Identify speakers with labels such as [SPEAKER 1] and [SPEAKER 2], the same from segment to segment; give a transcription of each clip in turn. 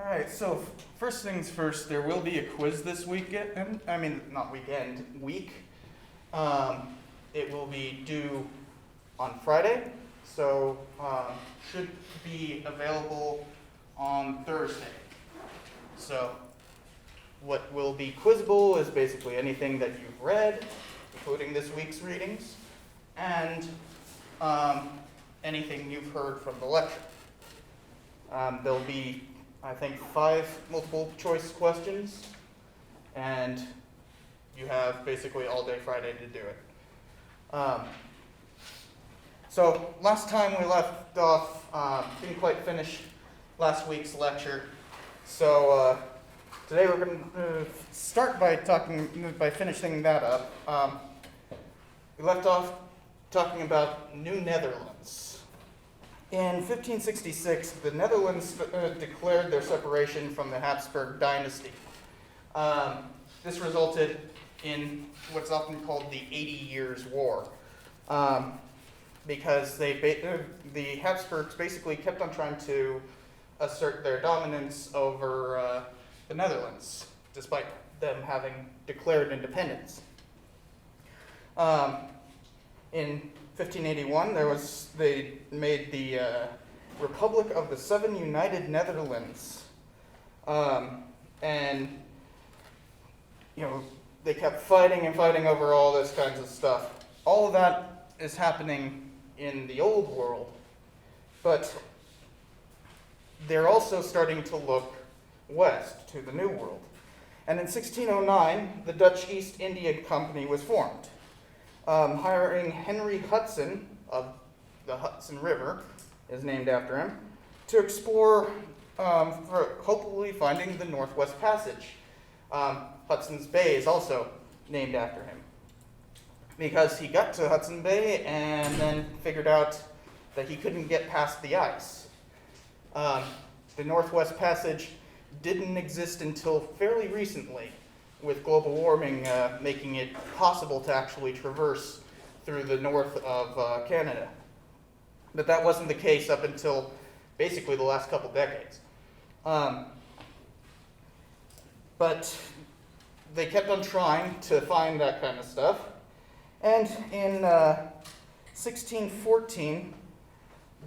[SPEAKER 1] All right, so first things first, there will be a quiz this weekend. I mean, not weekend, week. It will be due on Friday, so should be available on Thursday. So what will be quizzable is basically anything that you've read, including this week's readings, and anything you've heard from the lecture. There'll be, I think, 5 multiple choice questions, and you have basically all day Friday to do it. So last time we left off, didn't quite finish last week's lecture. So today we're going to start by finishing that up. We left off talking about New Netherlands. In 1566, the Netherlands declared their separation from the Habsburg dynasty. This resulted in what's often called the 80 Years' War, because the Habsburgs basically kept on trying to assert their dominance over the Netherlands, despite them having declared independence. In 1581, they made the Republic of the Seven United Netherlands, and they kept fighting over all this kinds of stuff. All of that is happening in the old world, but they're also starting to look west to the new world. And in 1609, the Dutch East India Company was formed, hiring Henry Hudson of the Hudson River, is named after him, to explore for hopefully finding the Northwest Passage. Hudson's Bay is also named after him, because he got to Hudson Bay and then figured out that he couldn't get past the ice. The Northwest Passage didn't exist until fairly recently, with global warming making it possible to actually traverse through the north of Canada. But that wasn't the case up until basically the last couple decades. But they kept on trying to find that kind of stuff. And in 1614,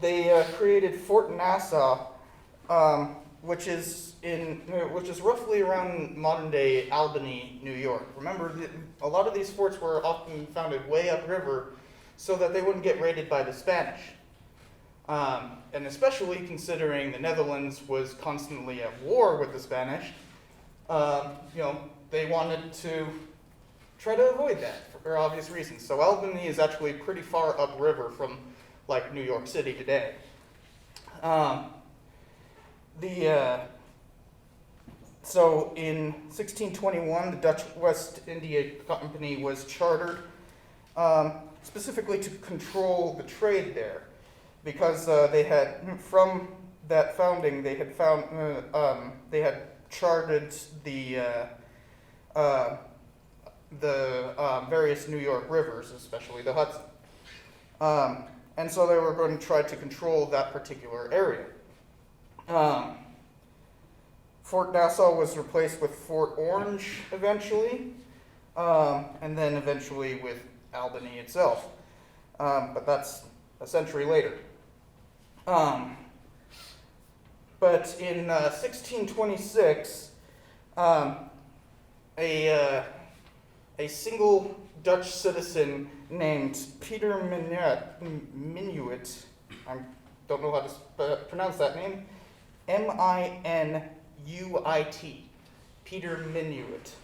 [SPEAKER 1] they created Fort Nassau, which is roughly around modern-day Albany, New York. Remember, a lot of these forts were often founded way upriver so that they wouldn't get raided by the Spanish. And especially considering the Netherlands was constantly at war with the Spanish, they wanted to try to avoid that for obvious reasons. So Albany is actually pretty far upriver from, like, New York City today. So in 1621, the Dutch West India Company was chartered specifically to control the trade there, because they had, from that founding, they had charted the various New York rivers, especially the Hudson, and so they were going to try to control that particular area. Fort Nassau was replaced with Fort Orange eventually, and then eventually with Albany itself. But that's a century later. But in 1626, a single Dutch citizen named Peter Minuit, I don't know how to pronounce that name, Minuit, Peter Minuit,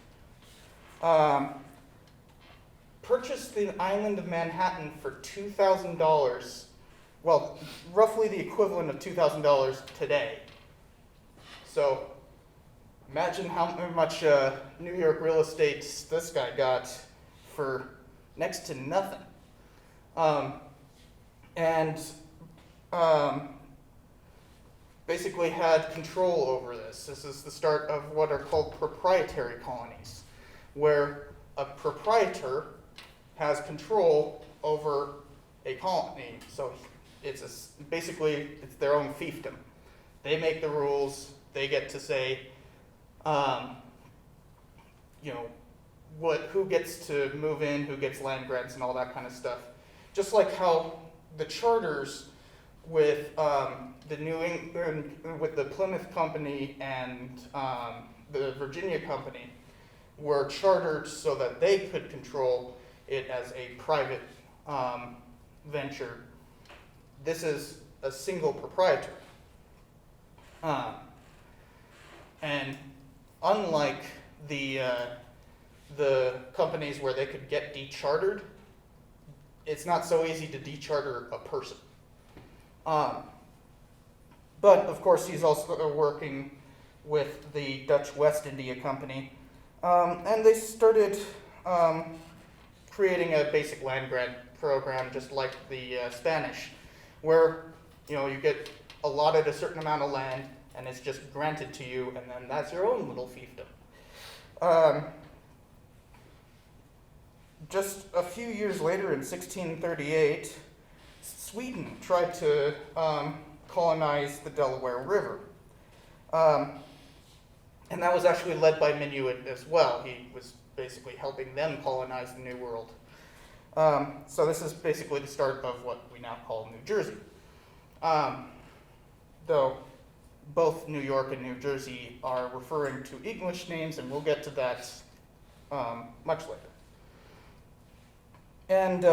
[SPEAKER 1] purchased the island of Manhattan for $2,000, well, roughly the equivalent of $2,000 today. So imagine how much New York real estate this guy got for next to nothing. Basically had control over this. This is the start of what are called proprietary colonies, where a proprietor has control over a colony. So basically it's their own fiefdom. They make the rules. They get to say, who gets to move in, who gets land grants, and all that kind of stuff. Just like how the charters with with the Plymouth Company and the Virginia Company were chartered so that they could control it as a private venture. This is a single proprietor. And unlike the companies where they could get dechartered, it's not so easy to decharter a person. But of course, he's also working with the Dutch West India Company, and they started creating a basic land grant program, just like the Spanish, where you get allotted a certain amount of land, and it's just granted to you, and then that's your own little fiefdom. Just a few years later, in 1638, Sweden tried to colonize the Delaware River. And that was actually led by Minuit as well. He was basically helping them colonize the New World. So this is basically the start of what we now call New Jersey. Though both New York and New Jersey are referring to English names, and we'll get to that much later. And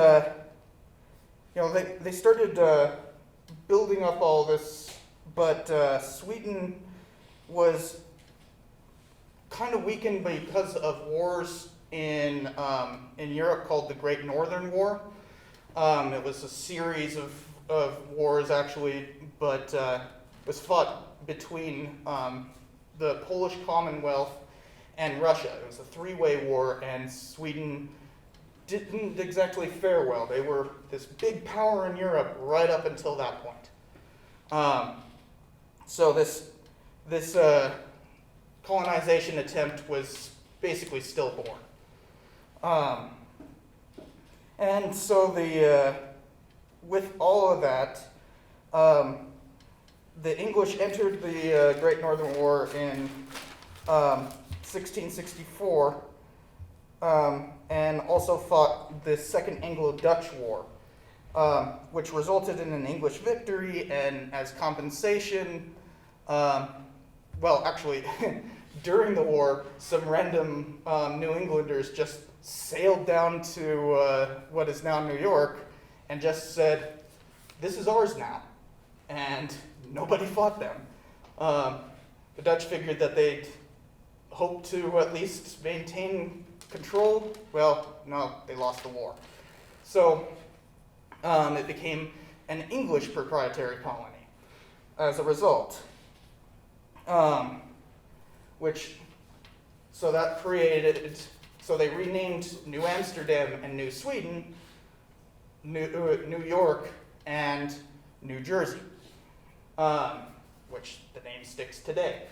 [SPEAKER 1] they started building up all this, but Sweden was kind of weakened because of wars in Europe called the Great Northern War. It was a series of wars, actually, but it was fought between the Polish Commonwealth and Russia. It was a three-way war, and Sweden didn't exactly fare well. They were this big power in Europe right up until that point. So this colonization attempt was basically stillborn. And so with all of that, the English entered the Great Northern War in 1664, and also fought the Second Anglo-Dutch War, which resulted in an English victory, and as compensation, during the war, some random New Englanders just sailed down to what is now New York and just said, "This is ours now," and nobody fought them. The Dutch figured that they'd hope to at least maintain control. Well, no, they lost the war. So it became an English proprietary colony as a result. So they renamed New Amsterdam and New Sweden, New York and New Jersey, which the name sticks today.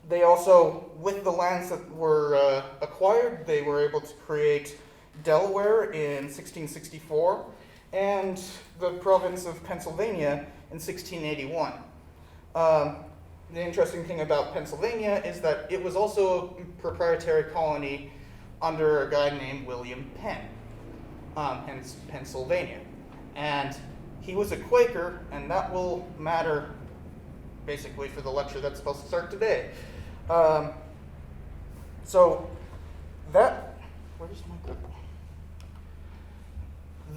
[SPEAKER 1] They also, with the lands that were acquired, they were able to create Delaware in 1664 and the province of Pennsylvania in 1681. The interesting thing about Pennsylvania is that it was also a proprietary colony under a guy named William Penn, hence Pennsylvania. And he was a Quaker, and that will matter basically for the lecture that's supposed to start today.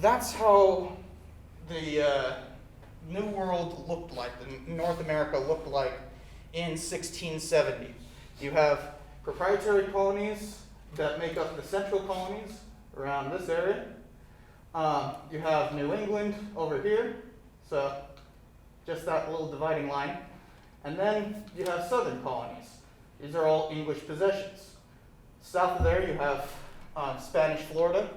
[SPEAKER 1] That's how the New World looked like, the North America looked like in 1670. You have proprietary colonies that make up the central colonies around this area. You have New England over here, so just that little dividing line. And then you have southern colonies. These are all English possessions. South of there you have Spanish Florida,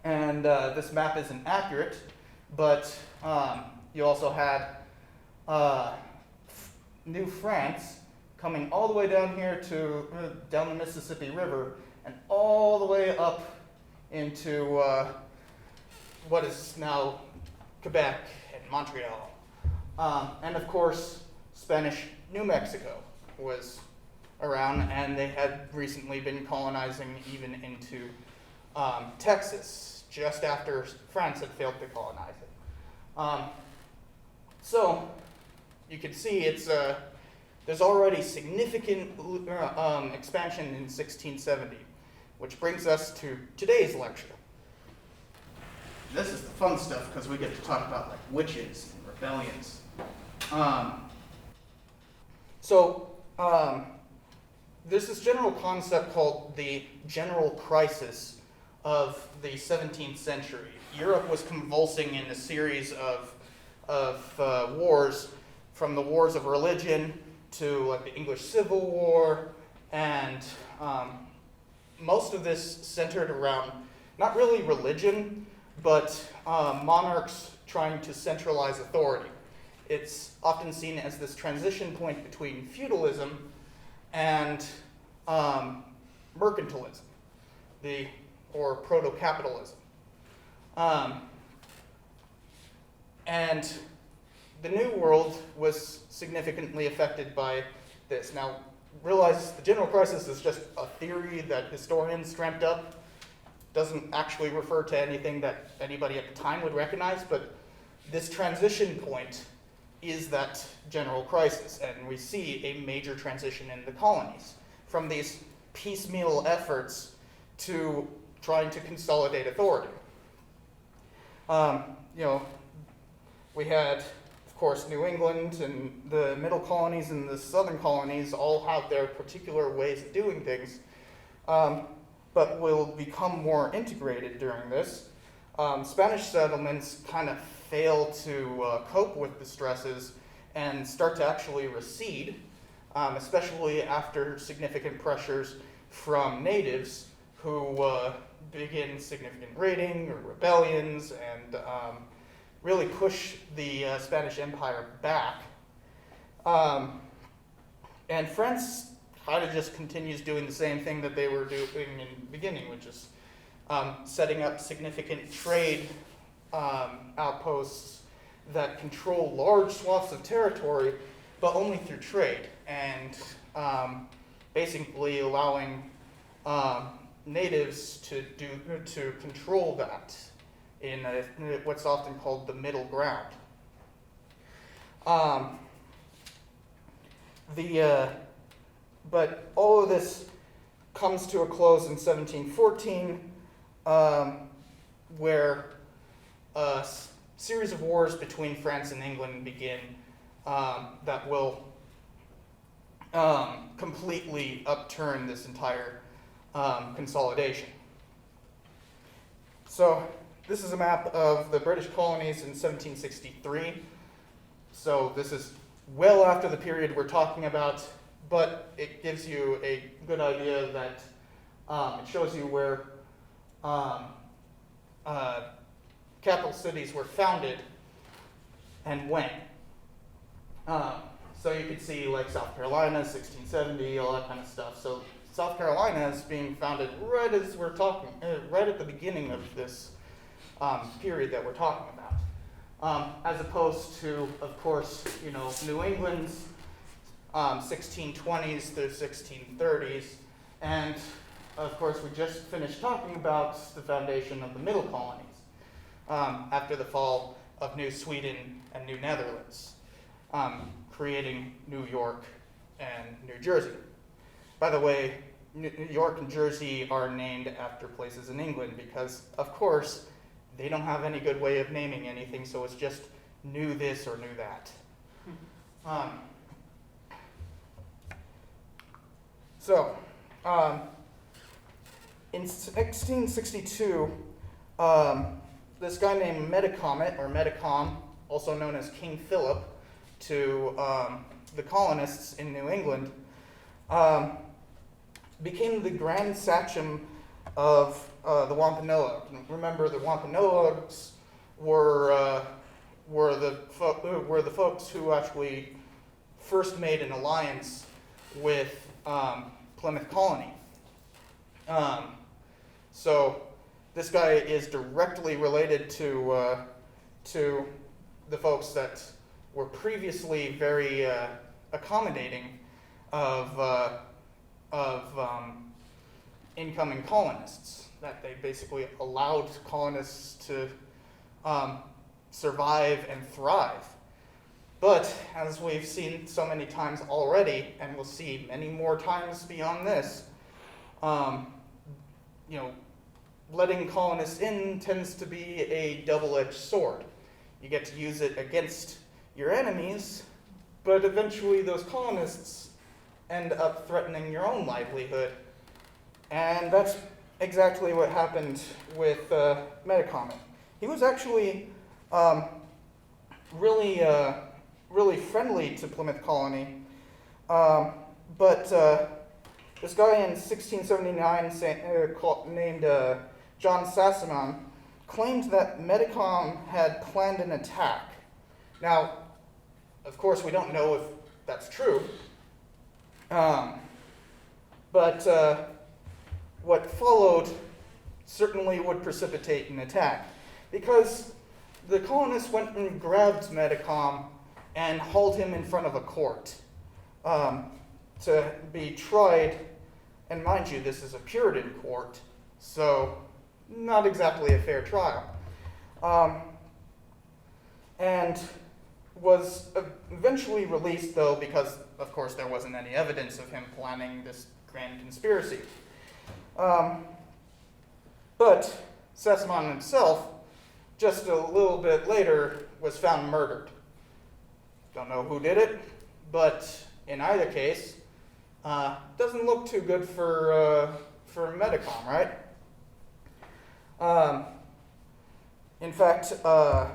[SPEAKER 1] and this map isn't accurate, but you also had New France coming all the way down here to down the Mississippi River and all the way up into what is now Quebec and Montreal. And of course, Spanish New Mexico was around, and they had recently been colonizing even into Texas, just after France had failed to colonize it. So you can see there's already significant expansion in 1670, which brings us to today's lecture. This is the fun stuff because we get to talk about like witches and rebellions. There's this general concept called the general crisis of the 17th century. Europe was convulsing in a series of wars, from the wars of religion to like the English Civil War, and most of this centered around not really religion, but monarchs trying to centralize authority. It's often seen as this transition point between feudalism and mercantilism, or proto-capitalism. And the New World was significantly affected by this. Now, realize the general crisis is just a theory that historians dreamt up. Doesn't actually refer to anything that anybody at the time would recognize, but this transition point is that general crisis, and we see a major transition in the colonies from these piecemeal efforts to trying to consolidate authority. We had, of course, New England and the middle colonies and the southern colonies all have their particular ways of doing things, but will become more integrated during this. Spanish settlements kind of fail to cope with the stresses and start to actually recede, especially after significant pressures from natives who begin significant raiding or rebellions and really push the Spanish Empire back. And France kind of just continues doing the same thing that they were doing in the beginning, which is setting up significant trade outposts that control large swaths of territory, but only through trade, and basically allowing natives to control that in what's often called the middle ground. But all of this comes to a close in 1714, where a series of wars between France and England begin that will completely upturn this entire consolidation. So this is a map of the British colonies in 1763. So this is well after the period we're talking about, but it gives you a good idea that it shows you where capital cities were founded and when. So you can see like South Carolina, 1670, all that kind of stuff. So South Carolina is being founded right as we're talking, right at the beginning of this period that we're talking about. As opposed to, of course, New England's 1620s through 1630s, and of course we just finished talking about the foundation of the middle colonies after the fall of New Sweden and New Netherlands, creating New York and New Jersey. By the way, New York and Jersey are named after places in England because, of course, they don't have any good way of naming anything, so it's just New this or New that. In 1662, this guy named Metacom, also known as King Philip, to the colonists in New England, became the Grand Sachem of the Wampanoag. Remember, the Wampanoags were the folks who actually first made an alliance with Plymouth Colony. So this guy is directly related to the folks that were previously very accommodating of incoming colonists, that they basically allowed colonists to survive and thrive. But as we've seen so many times already, and we'll see many more times beyond this, letting colonists in tends to be a double-edged sword. You get to use it against your enemies, but eventually those colonists end up threatening your own livelihood. And that's exactly what happened with Metacom. He was actually really friendly to Plymouth Colony, but this guy in 1679 named John Sassamon claimed that Metacom had planned an attack. Now, of course, we don't know if that's true, but what followed certainly would precipitate an attack, because the colonists went and grabbed Metacom and hauled him in front of a court to be tried. And mind you, this is a Puritan court, so not exactly a fair trial. And was eventually released, though, because, of course, there wasn't any evidence of him planning this grand conspiracy. But Sassamon himself, just a little bit later, was found murdered. Don't know who did it, but in either case, doesn't look too good for Metacom, right? In fact, a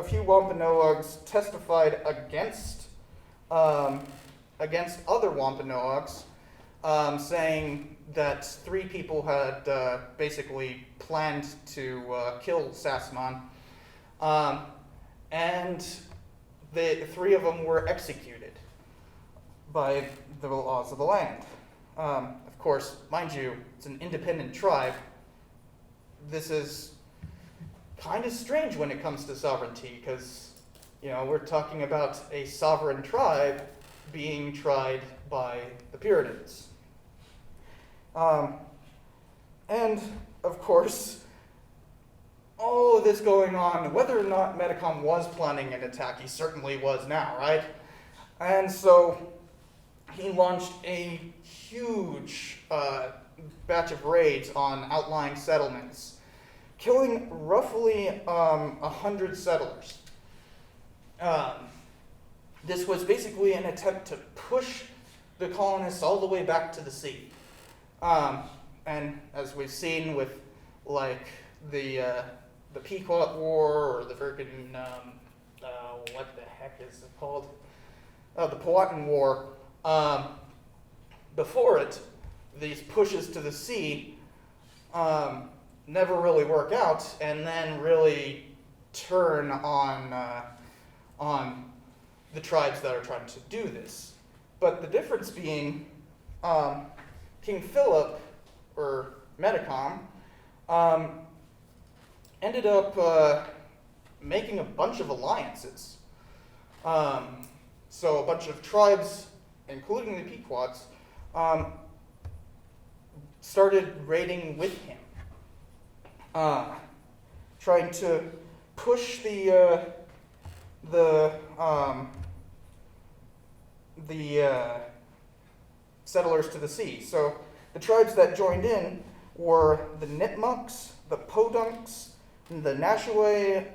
[SPEAKER 1] few Wampanoags testified against other Wampanoags, saying that 3 people had basically planned to kill Sassamon, and the 3 of them were executed by the laws of the land. Of course, mind you, it's an independent tribe. This is kind of strange when it comes to sovereignty, because we're talking about a sovereign tribe being tried by the Puritans. And of course, all of this going on, whether or not Metacom was planning an attack, he certainly was now, right? And so he launched a huge batch of raids on outlying settlements, killing roughly 100 settlers. This was basically an attempt to push the colonists all the way back to the sea. And as we've seen with the Pequot War, or the freaking what the heck is it called? The Powhatan War. Before it, these pushes to the sea never really work out, and then really turn on the tribes that are trying to do this. But the difference being, King Philip, or Metacom, ended up making a bunch of alliances. So a bunch of tribes, including the Pequots, started raiding with him, trying to push the settlers to the sea. So the tribes that joined in were the Nipmucks, the Podunks, the Nashaway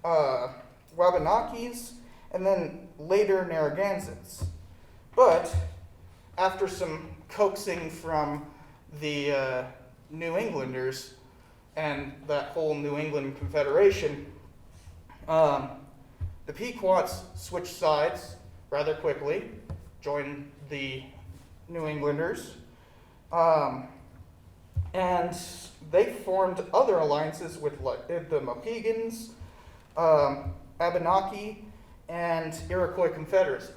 [SPEAKER 1] Wabanakis, and then later Narragansetts. But after some coaxing from the New Englanders and that whole New England Confederation, the Pequots switched sides rather quickly, joined the New Englanders, and they formed other alliances with the Mohegans, Abenaki, and Iroquois Confederacy.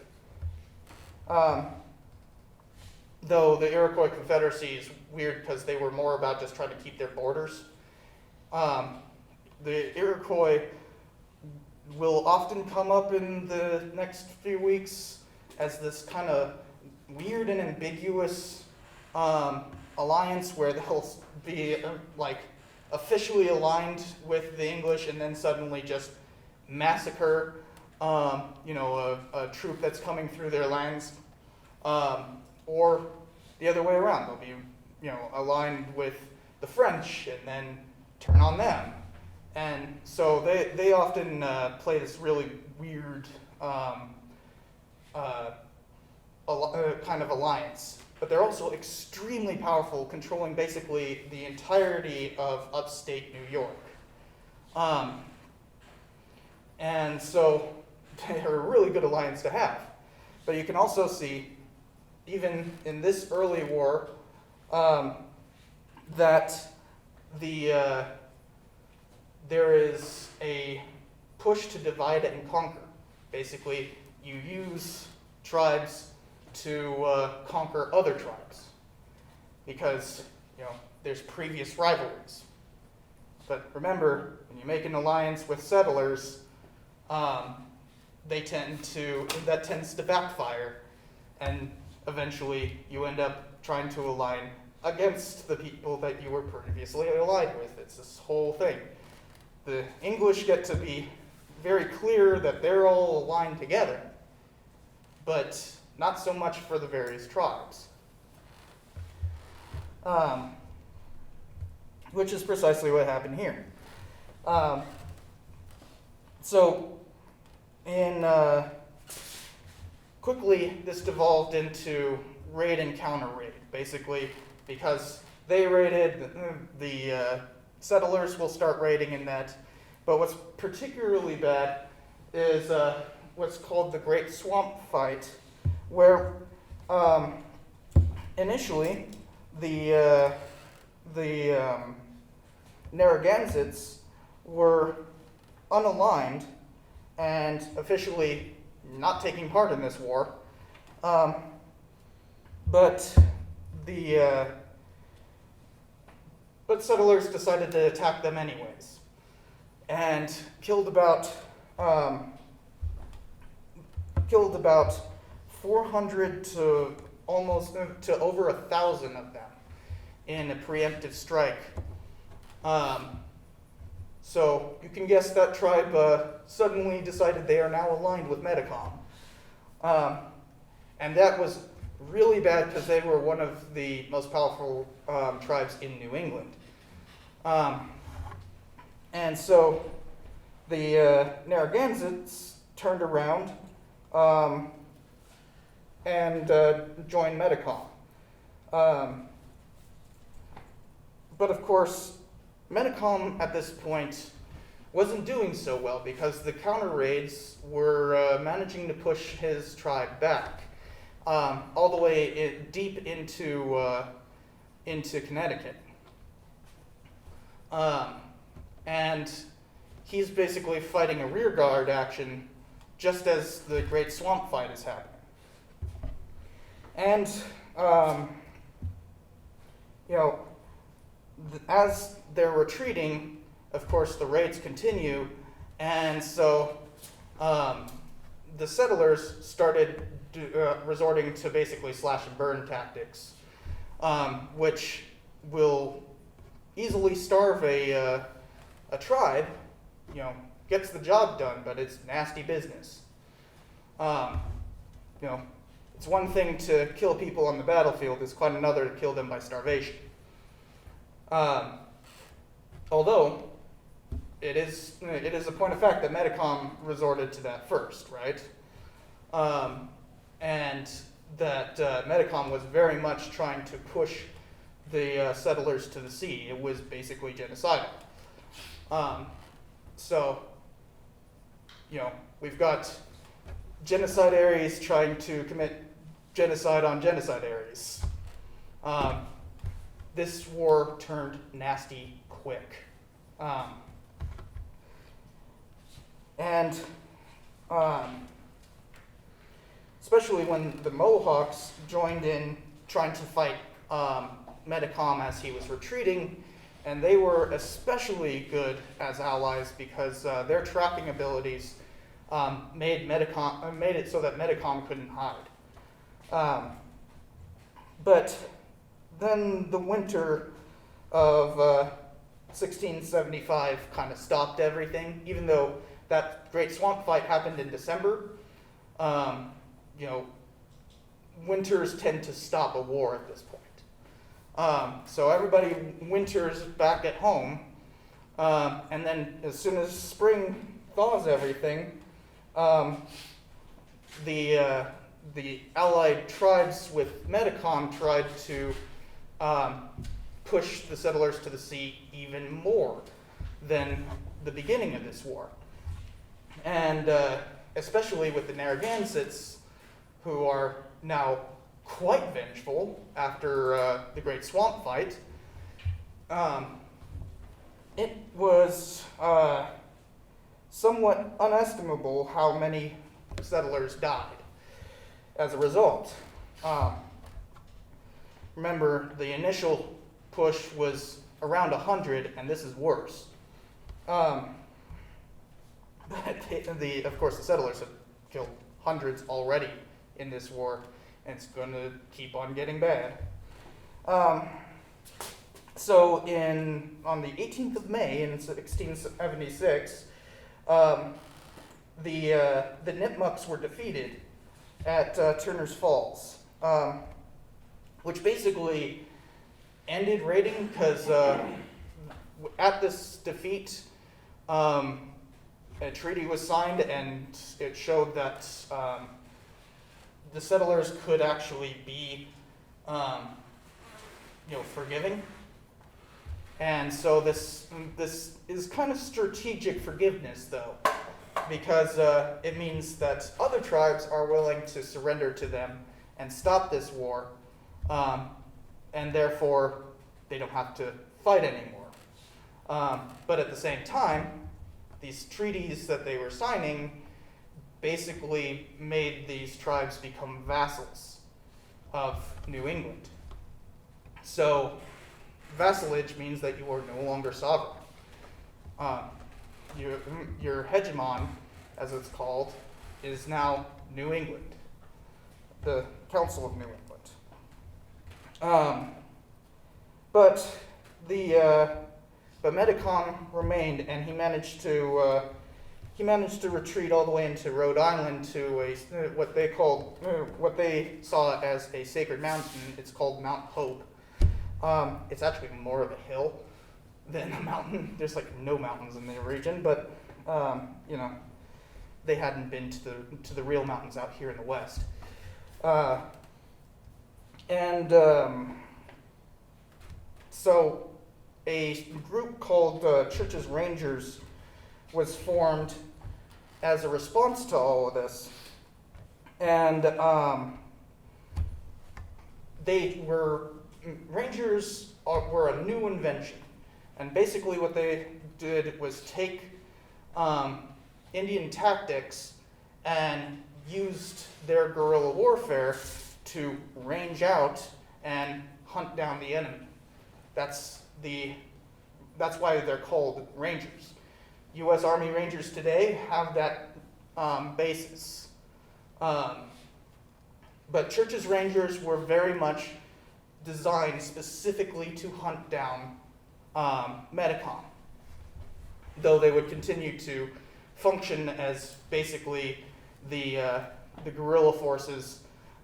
[SPEAKER 1] Though the Iroquois Confederacy is weird because they were more about just trying to keep their borders. The Iroquois will often come up in the next few weeks as this kind of weird and ambiguous alliance where they'll be like officially aligned with the English and then suddenly just massacre a troop that's coming through their lands, or the other way around. They'll be aligned with the French and then turn on them. And so they often play this really weird kind of alliance. But they're also extremely powerful, controlling basically the entirety of upstate New York. And so they're a really good alliance to have. But you can also see, even in this early war, that there is a push to divide and conquer. Basically, you use tribes to conquer other tribes because there's previous rivalries. But remember, when you make an alliance with settlers, that tends to backfire, and eventually you end up trying to align against the people that you were previously allied with. It's this whole thing. The English get to be very clear that they're all aligned together, but not so much for the various tribes. Which is precisely what happened here. Quickly this devolved into raid and counter raid, basically, because they raided, the settlers will start raiding in that. But what's particularly bad is what's called the Great Swamp Fight, where initially the Narragansetts were unaligned and officially not taking part in this war, but settlers decided to attack them anyways, and killed about 400 to over 1,000 of them in a preemptive strike. So you can guess that tribe suddenly decided they are now aligned with Metacom. And that was really bad because they were one of the most powerful tribes in New England. And so the Narragansetts turned around and joined Metacom. But of course, Metacom at this point wasn't doing so well because the counter raids were managing to push his tribe back all the way deep into Connecticut. And he's basically fighting a rearguard action just as the Great Swamp Fight is happening. And, as they're retreating, of course, the raids continue, and so the settlers started resorting to basically slash and burn tactics, which will easily starve a tribe. Gets the job done, but it's nasty business. It's one thing to kill people on the battlefield, it's quite another to kill them by starvation. Although, it is a point of fact that Metacom resorted to that first, right? And that Metacom was very much trying to push the settlers to the sea. It was basically genocidal. We've got genocide areas trying to commit genocide on genocide areas. This war turned nasty quick. Especially when the Mohawks joined in trying to fight Metacom as he was retreating, And they were especially good as allies because their tracking abilities made it so that Medicom couldn't hide. But then the winter of 1675 kind of stopped everything, even though that Great Swamp Fight happened in December. Winters tend to stop a war at this point. So everybody winters back at home, and then as soon as spring thaws everything, the allied tribes with Medicom tried to push the settlers to the sea even more than the beginning of this war. And especially with the Narragansetts, who are now quite vengeful after the Great Swamp Fight, it was somewhat unestimable how many settlers died as a result. Remember, the initial push was around 100, and this is worse. But of course, the settlers have killed hundreds already in this war, and it's going to keep on getting bad. So on the 18th of May in 1676, the Nipmucs were defeated at Turner's Falls, which basically ended raiding because at this defeat, a treaty was signed, and it showed that the settlers could actually be, forgiving. And so this is kind of strategic forgiveness, though, because it means that other tribes are willing to surrender to them and stop this war, and therefore they don't have to fight anymore. But at the same time, these treaties that they were signing basically made these tribes become vassals of New England. So vassalage means that you are no longer sovereign. Your hegemon, as it's called, is now New England, the Council of New England. But Medicom remained, and he managed to retreat all the way into Rhode Island to what they saw as a sacred mountain. It's called Mount Hope. It's actually more of a hill than a mountain. There's like no mountains in the region, but they hadn't been to the real mountains out here in the West. So a group called Church's Rangers was formed as a response to all of this, and Rangers were a new invention, and basically what they did was take Indian tactics and used their guerrilla warfare to range out and hunt down the enemy. That's why they're called Rangers. U.S. Army Rangers today have that basis. But Church's Rangers were very much designed specifically to hunt down Medicom, though they would continue to function as basically the guerrilla forces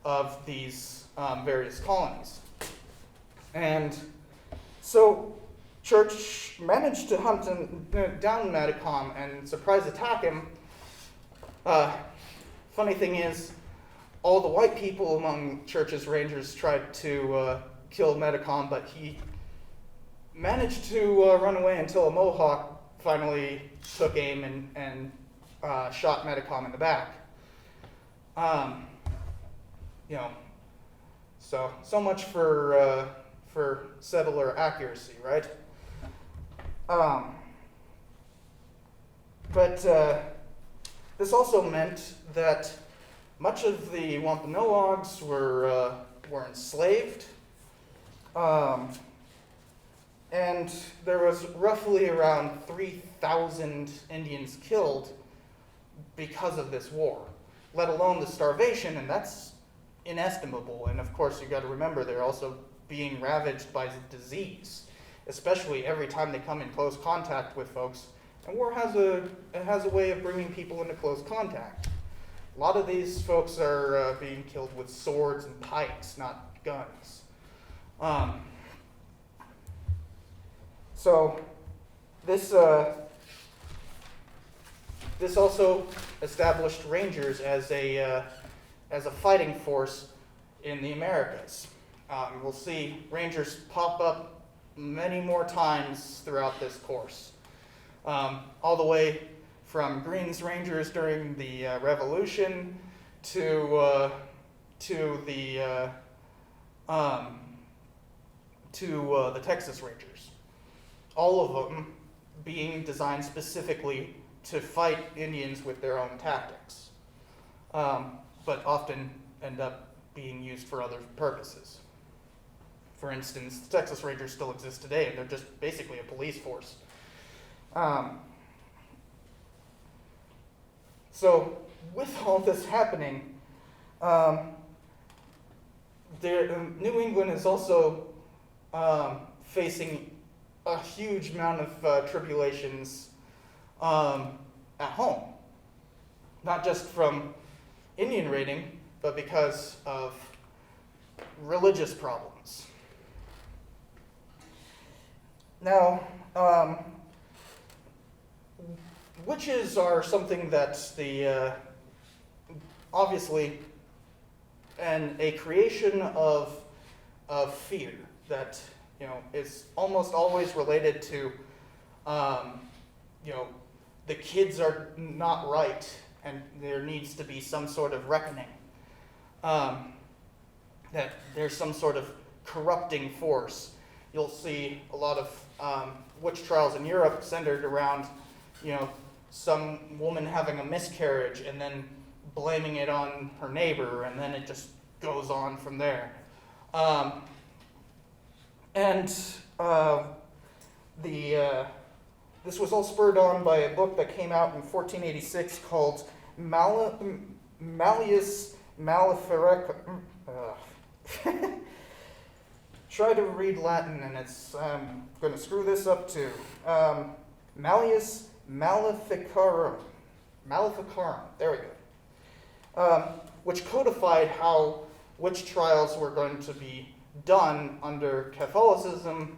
[SPEAKER 1] of these various colonies. And so Church managed to hunt down Medicom and surprise attack him. Funny thing is, all the white people among Church's Rangers tried to kill Medicom, but he managed to run away until a Mohawk finally took aim and shot Medicom in the back. So much for settler accuracy, right? But this also meant that much of the Wampanoags were enslaved, And there was roughly around 3,000 Indians killed because of this war, let alone the starvation, and that's inestimable. And of course, you got to remember they're also being ravaged by disease, especially every time they come in close contact with folks. And war has a way of bringing people into close contact. A lot of these folks are being killed with swords and pikes, not guns. So this also established Rangers as a fighting force in the Americas. We'll see Rangers pop up many more times throughout this course, all the way from Green's Rangers during the Revolution to the Texas Rangers. All of them being designed specifically to fight Indians with their own tactics, but often end up being used for other purposes. For instance, the Texas Rangers still exist today, and they're just basically a police force. So with all this happening, New England is also facing a huge amount of tribulations at home, not just from Indian raiding, but because of religious problems. Now, witches are something that obviously, and a creation of fear that is almost always related to the kids are not right, and there needs to be some sort of reckoning. That there's some sort of corrupting force. You'll see a lot of witch trials in Europe centered around, some woman having a miscarriage and then blaming it on her neighbor, and then it just goes on from there. This was all spurred on by a book that came out in 1486 called Malleus Maleficarum. Try to read Latin, and I'm going to screw this up too. Malleus Maleficarum. Maleficarum, there we go. Which codified how witch trials were going to be done under Catholicism.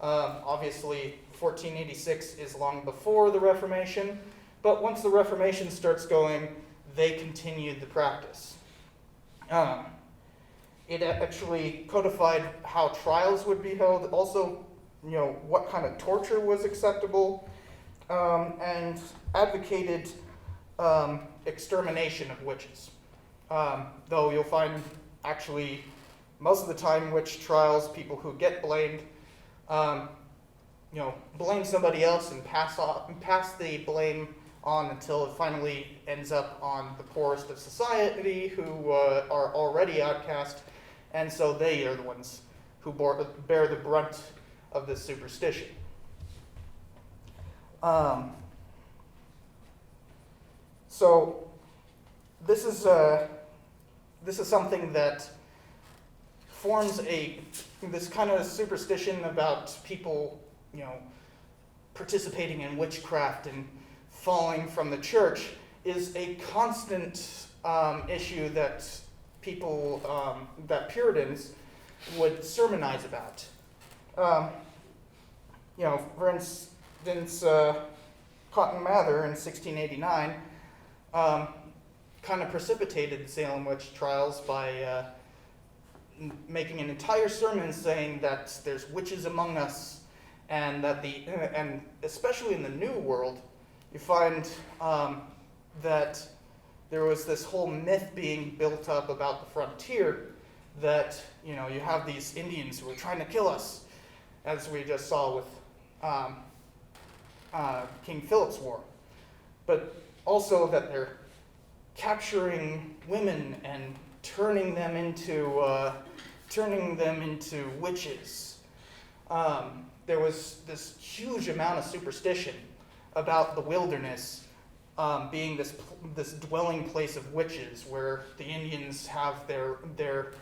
[SPEAKER 1] Obviously, 1486 is long before the Reformation, but once the Reformation starts going, they continued the practice. It actually codified how trials would be held, also, what kind of torture was acceptable, and advocated extermination of witches. Though you'll find, actually, most of the time, witch trials, people who get blamed, blame somebody else and pass the blame on until it finally ends up on the poorest of society who are already outcast, and so they are the ones who bear the brunt of this superstition. So this is something that forms this kind of superstition about people, participating in witchcraft and falling from the church is a constant issue that that Puritans would sermonize about. For instance, Cotton Mather in 1689 kind of precipitated the Salem witch trials by making an entire sermon saying that there's witches among us, and that and especially in the New World, you find that there was this whole myth being built up about the frontier that you have these Indians who are trying to kill us, as we just saw with King Philip's War, but also that they're capturing women and turning them into witches. there was this huge amount of superstition about the wilderness being this dwelling place of witches, where the Indians have their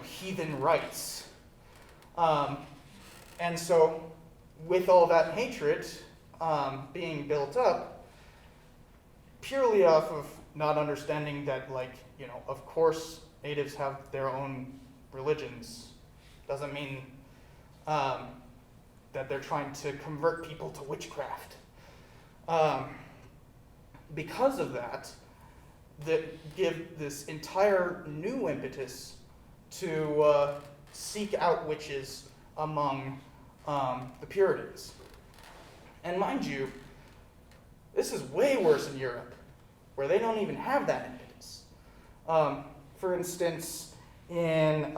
[SPEAKER 1] heathen rites, and so with all that hatred being built up, purely off of not understanding that, of course natives have their own religions, doesn't mean that they're trying to convert people to witchcraft. Because of that give this entire new impetus to seek out witches among the Puritans. And mind you, this is way worse in Europe, where they don't even have that impetus. For instance, in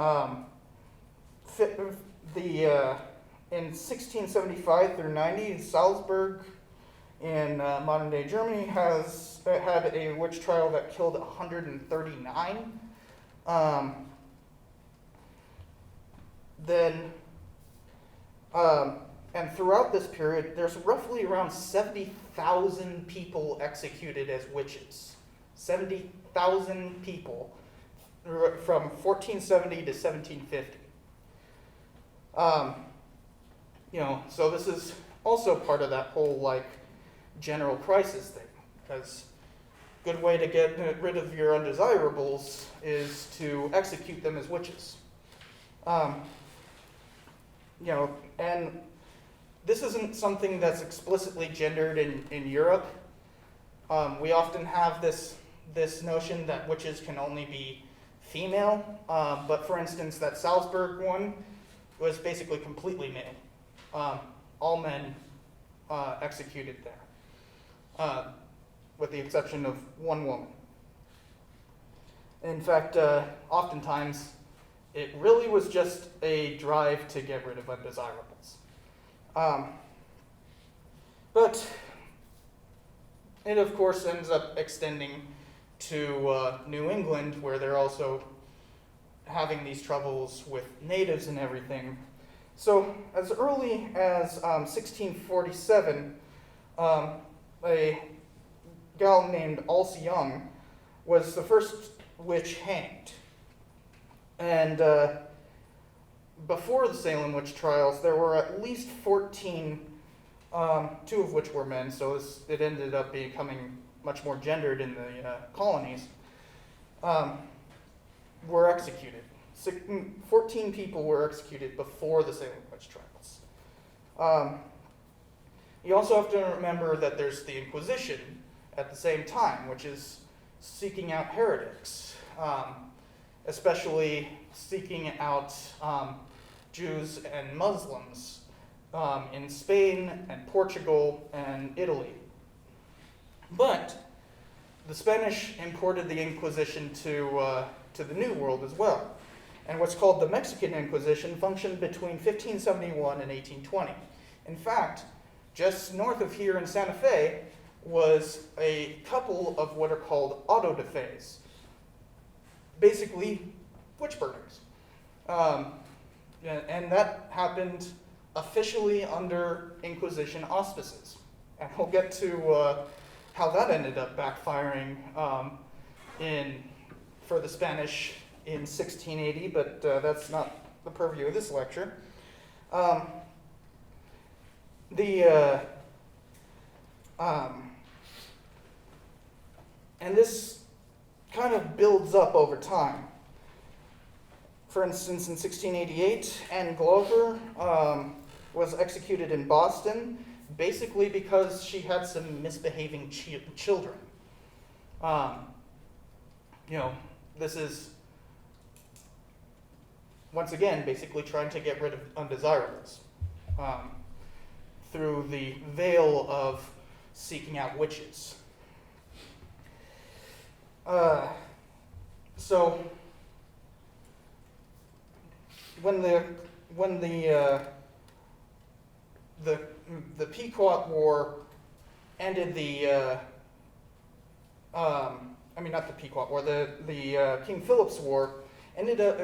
[SPEAKER 1] 1675 through 90, Salzburg in modern-day Germany had a witch trial that killed 139. And throughout this period, there's roughly around 70,000 people executed as witches. 70,000 people from 1470 to 1750. So this is also part of that whole general crisis thing, because a good way to get rid of your undesirables is to execute them as witches. And this isn't something that's explicitly gendered in Europe. We often have this notion that witches can only be female, but for instance, that Salzburg one was basically completely male. All men executed there, with the exception of one woman. In fact, oftentimes, it really was just a drive to get rid of undesirables. But it, of course, ends up extending to New England, where they're also having these troubles with natives and everything. So as early as 1647, a gal named Alce Young was the first witch hanged. And before the Salem witch trials, there were at least 14, 2 of which were men, so it ended up becoming much more gendered in the colonies, were executed. 14 people were executed before the Salem witch trials. You also have to remember that there's the Inquisition at the same time, which is seeking out heretics, especially seeking out Jews and Muslims in Spain and Portugal and Italy. But the Spanish imported the Inquisition to the New World as well. And what's called the Mexican Inquisition functioned between 1571 and 1820. In fact, just north of here in Santa Fe was a couple of what are called auto de fes, basically witch burnings. And that happened officially under Inquisition auspices. And we'll get to how that ended up backfiring for the Spanish in 1680, but that's not the purview of this lecture. And this kind of builds up over time. For instance, in 1688, Anne Glover was executed in Boston, basically because she had some misbehaving children. This is, once again, basically trying to get rid of undesirables through the veil of seeking out witches. So when the Pequot War ended not the Pequot War, the King Philip's War ended up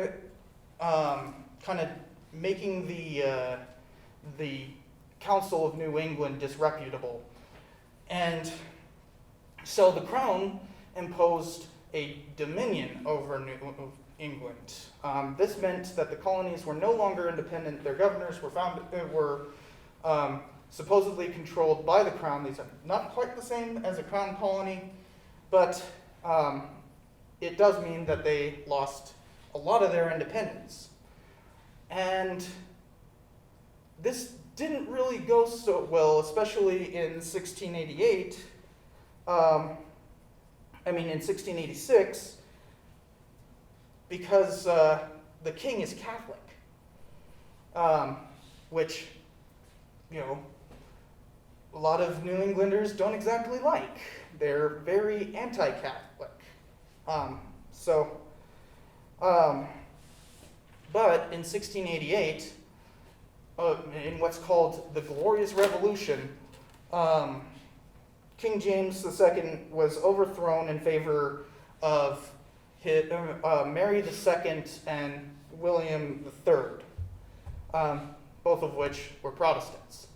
[SPEAKER 1] kind of making the the Council of New England disreputable. And so the crown imposed a dominion over New England. This meant that the colonies were no longer independent. Their governors were supposedly controlled by the crown. These are not quite the same as a crown colony, but it does mean that they lost a lot of their independence. And this didn't really go so well, especially in 1688. In 1686, because the king is Catholic, which, a lot of New Englanders don't exactly like. They're very anti-Catholic. But in 1688, in what's called the Glorious Revolution, King James II was overthrown in favor of Mary II and William III, both of which were Protestants.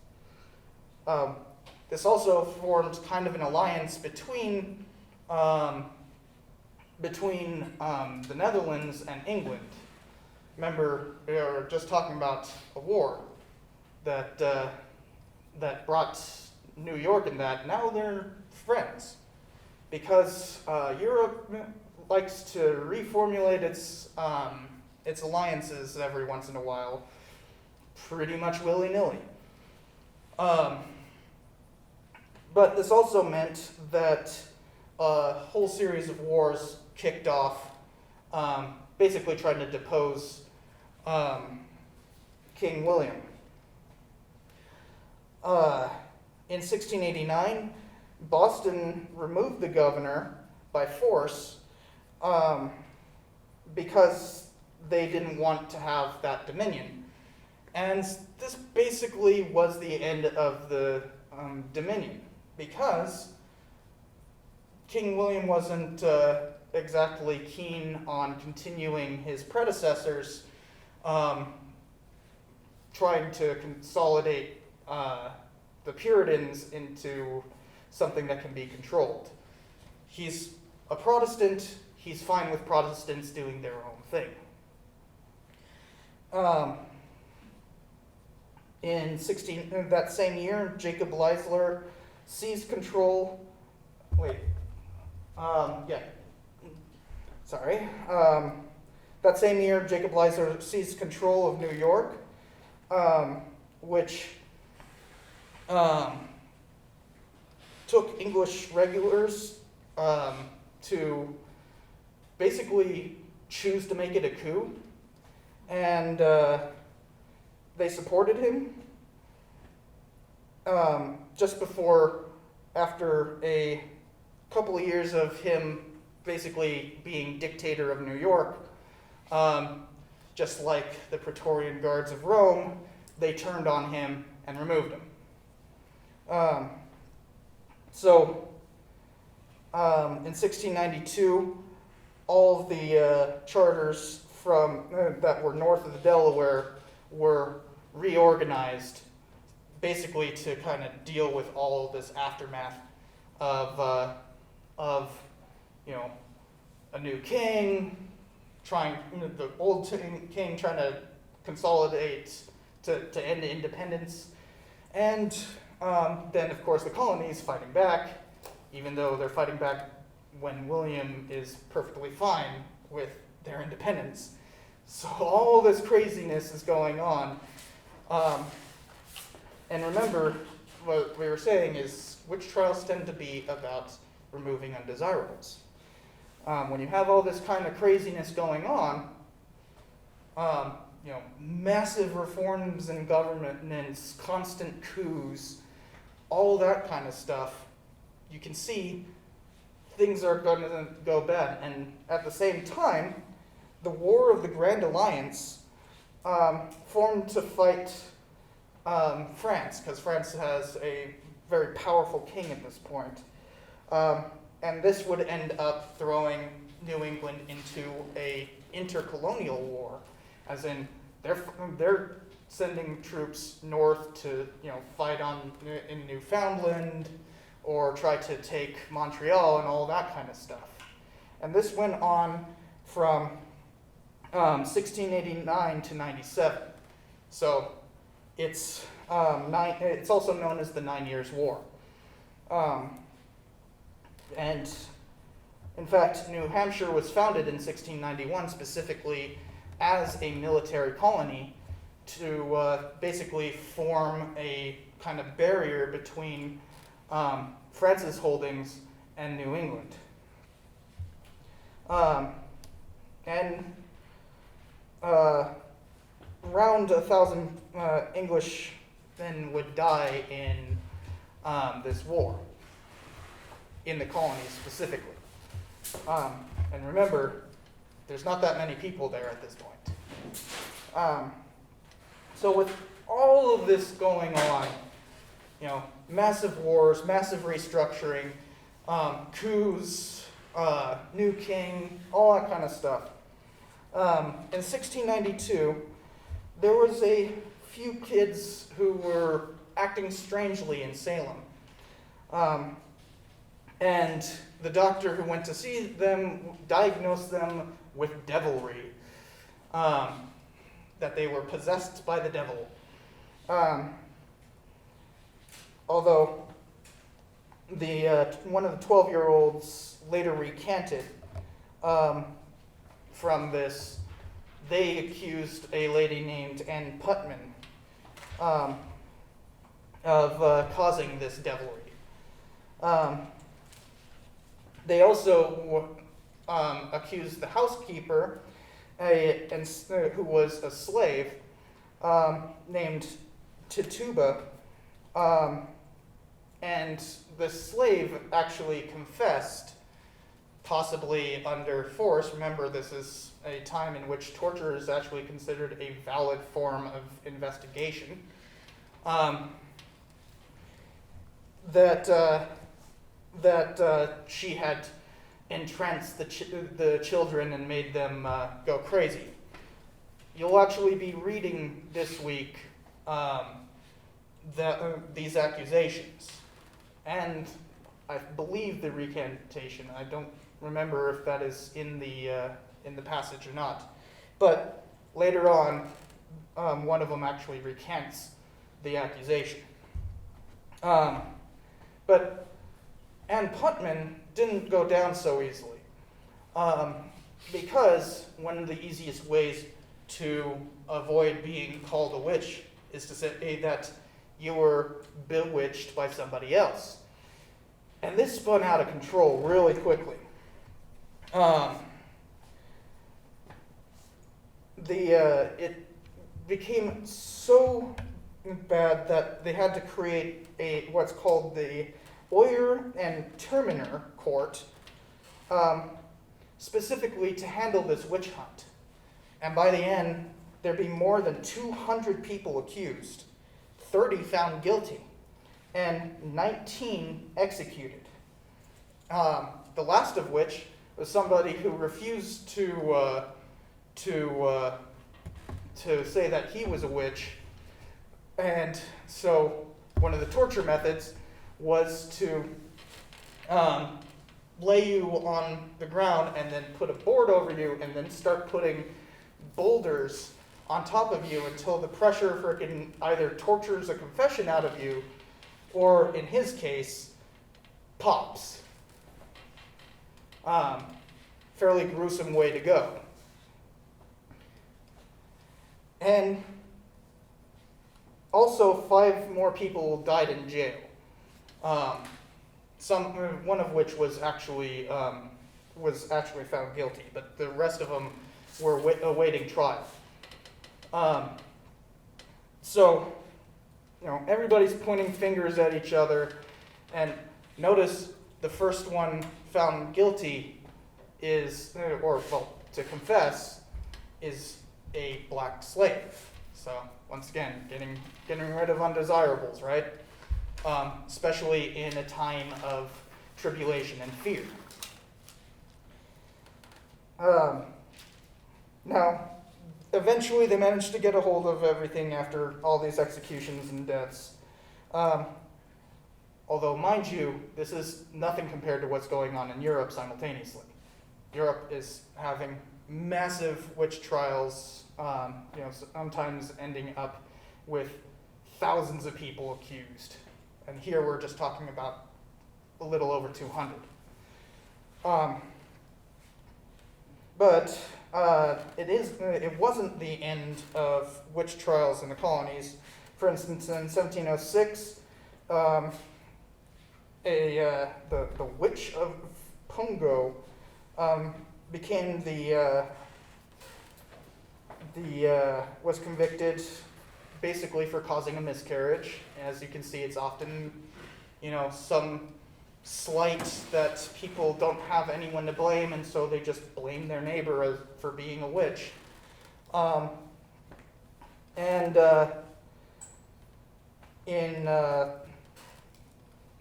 [SPEAKER 1] This also formed kind of an alliance between the Netherlands and England. Remember, we were just talking about a war that brought New York and that. Now they're friends because Europe likes to reformulate its alliances every once in a while, pretty much willy-nilly. But this also meant that a whole series of wars kicked off, basically trying to depose King William. In 1689, Boston removed the governor by force because they didn't want to have that dominion. And this basically was the end of the dominion, because King William wasn't exactly keen on continuing his predecessors trying to consolidate the Puritans into something that can be controlled. He's a Protestant. He's fine with Protestants doing their own thing. In that same year, Jacob Leisler seized control. That same year, Jacob Leisler seized control of New York, which took English regulars to basically choose to make it a coup, and they supported him. After a couple of years of him basically being dictator of New York, just like the Praetorian Guards of Rome, they turned on him and removed him. In 1692, all of the charters that were north of the Delaware were reorganized, basically to kind of deal with all of this aftermath of a new king the old king trying to consolidate to end independence, and then of course the colonies fighting back, even though they're fighting back when William is perfectly fine with their independence. So all this craziness is going on. And remember, what we were saying is witch trials tend to be about removing undesirables. When you have all this kind of craziness going on, massive reforms in governments, constant coups, all that kind of stuff, you can see things are going to go bad. And at the same time, the War of the Grand Alliance formed to fight France, because France has a very powerful king at this point. And this would end up throwing New England into a intercolonial war, as in they're sending troops north to, fight in Newfoundland or try to take Montreal and all that kind of stuff. And this went on from 1689 to 97. So it's also known as the 9 Years' War. And in fact, New Hampshire was founded in 1691 specifically as a military colony to basically form a kind of barrier between France's holdings and New England. And around 1,000 English men would die in this war, in the colonies specifically. And remember, there's not that many people there at this point. So with all of this going on, massive wars, massive restructuring, coups, new king, all that kind of stuff. In 1692, there was a few kids who were acting strangely in Salem. And the doctor who went to see them diagnosed them with devilry, that they were possessed by the devil. Although one of the 12-year-olds later recanted from this, they accused a lady named Ann Putman of causing this devilry. They also accused the housekeeper, who was a slave, named Tituba, and the slave actually confessed, possibly under force. Remember, this is a time in which torture is actually considered a valid form of investigation. That she had entranced the children and made them go crazy. You'll actually be reading this week these accusations, and I believe the recantation. I don't remember if that is in the passage or not, but later on, one of them actually recants the accusation. But Ann Putman didn't go down so easily, because one of the easiest ways to avoid being called a witch is to say that you were bewitched by somebody else. And this spun out of control really quickly. It became so bad that they had to create what's called the Oyer and Terminer Court, specifically to handle this witch hunt. And by the end, there'd be more than 200 people accused, 30 found guilty, and 19 executed. The last of which was somebody who refused to say that he was a witch. And so one of the torture methods was to lay you on the ground and then put a board over you and then start putting boulders on top of you until the pressure freaking either tortures a confession out of you or, in his case, pops. Fairly gruesome way to go. And also 5 more people died in jail. One of which was actually found guilty, but the rest of them were awaiting trial. So, everybody's pointing fingers at each other, and notice the first one found guilty to confess, is a black slave. So, once again, getting rid of undesirables, right? Especially in a time of tribulation and fear. Now, eventually they managed to get a hold of everything after all these executions and deaths. Although, mind you, this is nothing compared to what's going on in Europe simultaneously. Europe is having massive witch trials, sometimes ending up with thousands of people accused. And here we're just talking about a little over 200. But it wasn't the end of witch trials in the colonies. For instance, in 1706, the witch of Pungo became was convicted basically for causing a miscarriage. As you can see, it's often, some slight that people don't have anyone to blame, and so they just blame their neighbor for being a witch.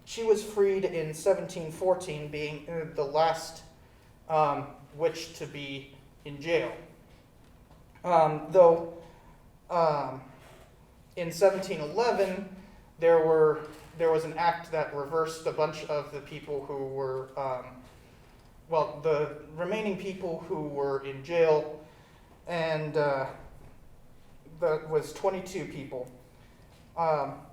[SPEAKER 1] She was freed in 1714, being the last witch to be in jail. Though in 1711 there was an act that reversed a bunch of the people who were, the remaining people who were in jail, and that was 22 people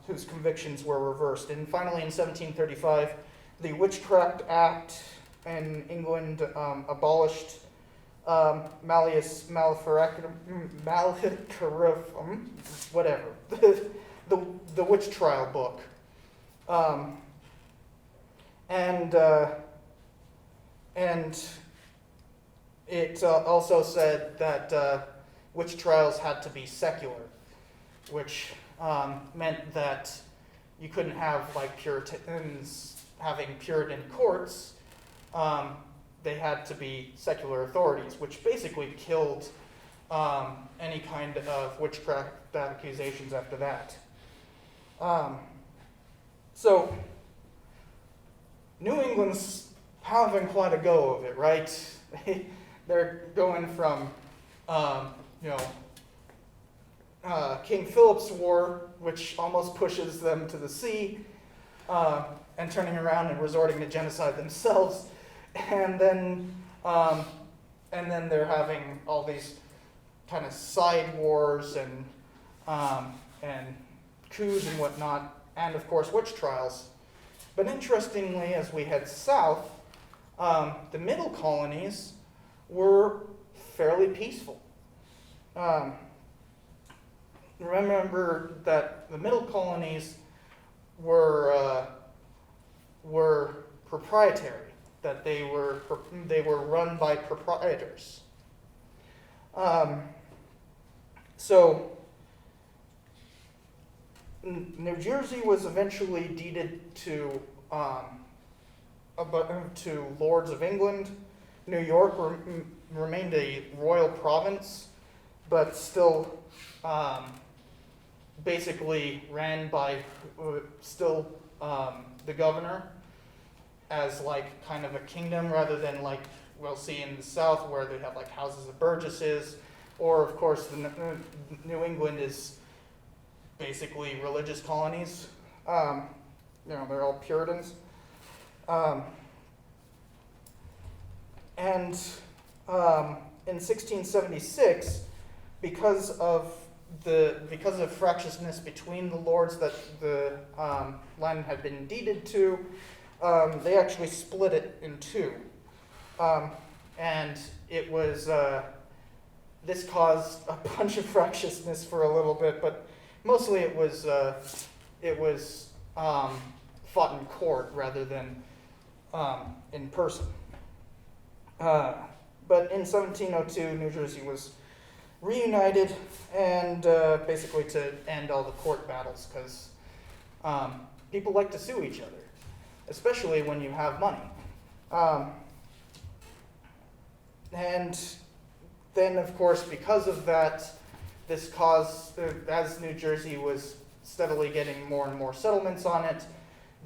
[SPEAKER 1] whose convictions were reversed. And finally, in 1735, the Witchcraft Act in England abolished Malleus Maleficarum, whatever, the witch trial book. And it also said that witch trials had to be secular, which meant that you couldn't have like Puritans having Puritan courts. They had to be secular authorities, which basically killed any kind of witchcraft accusations after that. So, New England's having quite a go of it, right? They're going from, King Philip's War, which almost pushes them to the sea, and turning around and resorting to genocide themselves, and then they're having all these kind of side wars and coups and whatnot, and of course witch trials. But interestingly, as we head south, the middle colonies were fairly peaceful. Remember that the middle colonies were proprietary, that they were run by proprietors. So New Jersey was eventually deeded to lords of England. New York remained a royal province, but still basically ran by the governor as like kind of a kingdom, rather than like we'll see in the South where they have like houses of burgesses, or of course New England is basically religious colonies. They're all Puritans. In 1676, because of fractiousness between the lords that the land had been deeded to, they actually split it in two. And it was, this caused a bunch of fractiousness for a little bit, but mostly it was fought in court rather than in person. But in 1702, New Jersey was reunited, and basically to end all the court battles, because people like to sue each other, especially when you have money. And then, of course, because of that, this caused, as New Jersey was steadily getting more and more settlements on it,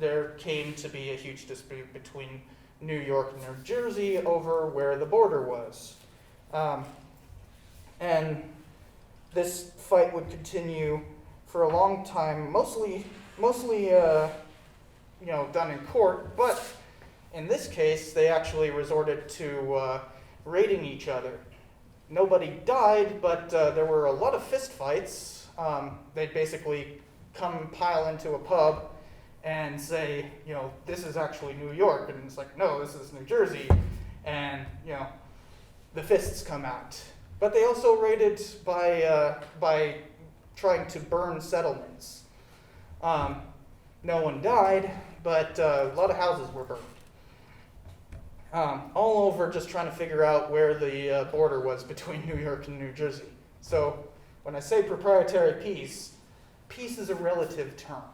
[SPEAKER 1] there came to be a huge dispute between New York and New Jersey over where the border was. And this fight would continue for a long time, mostly done in court, but in this case, they actually resorted to raiding each other. Nobody died, but there were a lot of fist fights. They'd basically come pile into a pub and say, this is actually New York, and it's like, no, this is New Jersey, and the fists come out. But they also raided by trying to burn settlements. No one died, but a lot of houses were burned. All over just trying to figure out where the border was between New York and New Jersey. So when I say proprietary peace, peace is a relative term.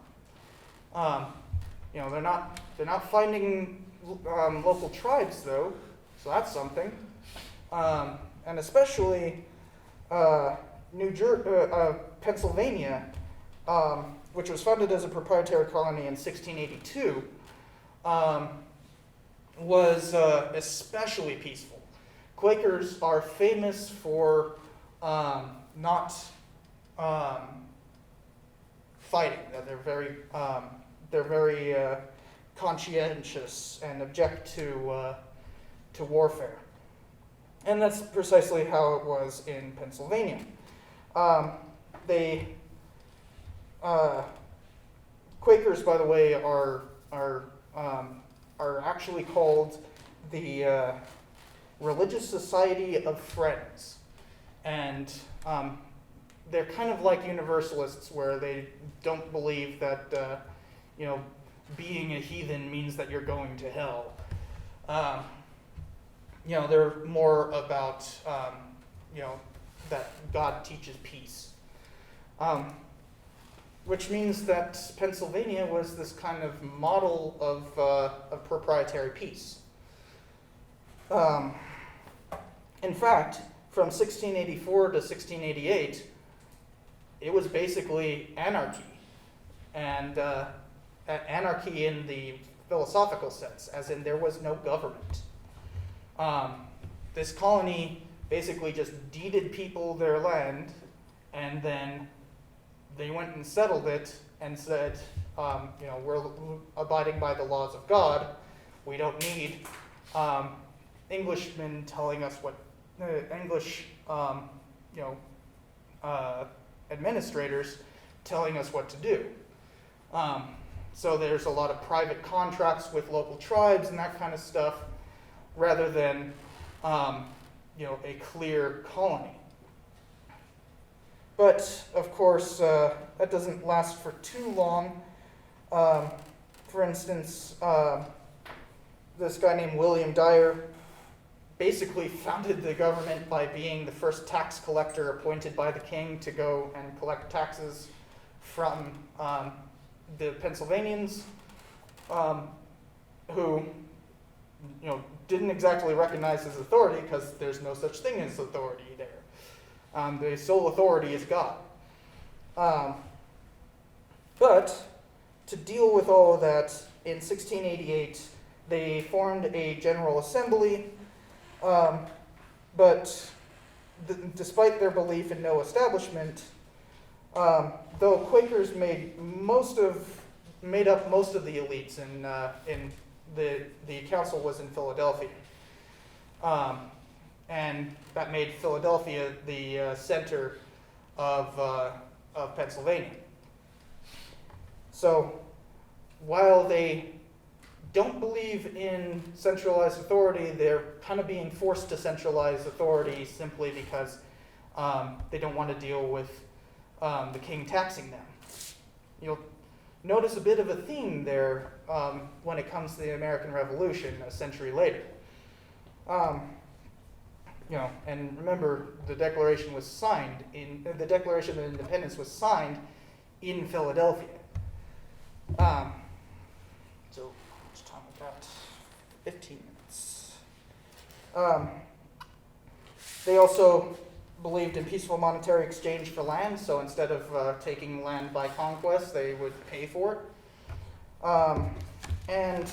[SPEAKER 1] They're not finding local tribes though, so that's something. And especially Pennsylvania, which was founded as a proprietary colony in 1682, was especially peaceful. Quakers are famous for not fighting. They're very conscientious and object to warfare, and that's precisely how it was in Pennsylvania. Quakers, by the way, are actually called the Religious Society of Friends, and they're kind of like Universalists, where they don't believe that being a heathen means that you're going to hell. They're more about that God teaches peace. Which means that Pennsylvania was this kind of model of proprietary peace. In fact, from 1684 to 1688, it was basically anarchy, and anarchy in the philosophical sense, as in there was no government. This colony basically just deeded people their land, and then they went and settled it and said, we're abiding by the laws of God. We don't need Englishmen telling us what English, administrators telling us what to do. So there's a lot of private contracts with local tribes and that kind of stuff, rather than a clear colony. But, of course, that doesn't last for too long. For instance, this guy named William Dyer basically founded the government by being the first tax collector appointed by the king to go and collect taxes from the Pennsylvanians, who didn't exactly recognize his authority, because there's no such thing as authority there. The sole authority is God. But to deal with all of that, in 1688, they formed a General Assembly, but despite their belief in no establishment, though Quakers made up most of the elites, in the council was in Philadelphia. And that made Philadelphia the center of Pennsylvania. So while they don't believe in centralized authority, they're kind of being forced to centralize authority simply because they don't want to deal with the king taxing them. You'll notice a bit of a theme there when it comes to the American Revolution a century later. And remember, the Declaration was signed the Declaration of Independence was signed in Philadelphia. So, how much time we got? 15 minutes. They also believed in peaceful monetary exchange for land, so instead of taking land by conquest, they would pay for it. And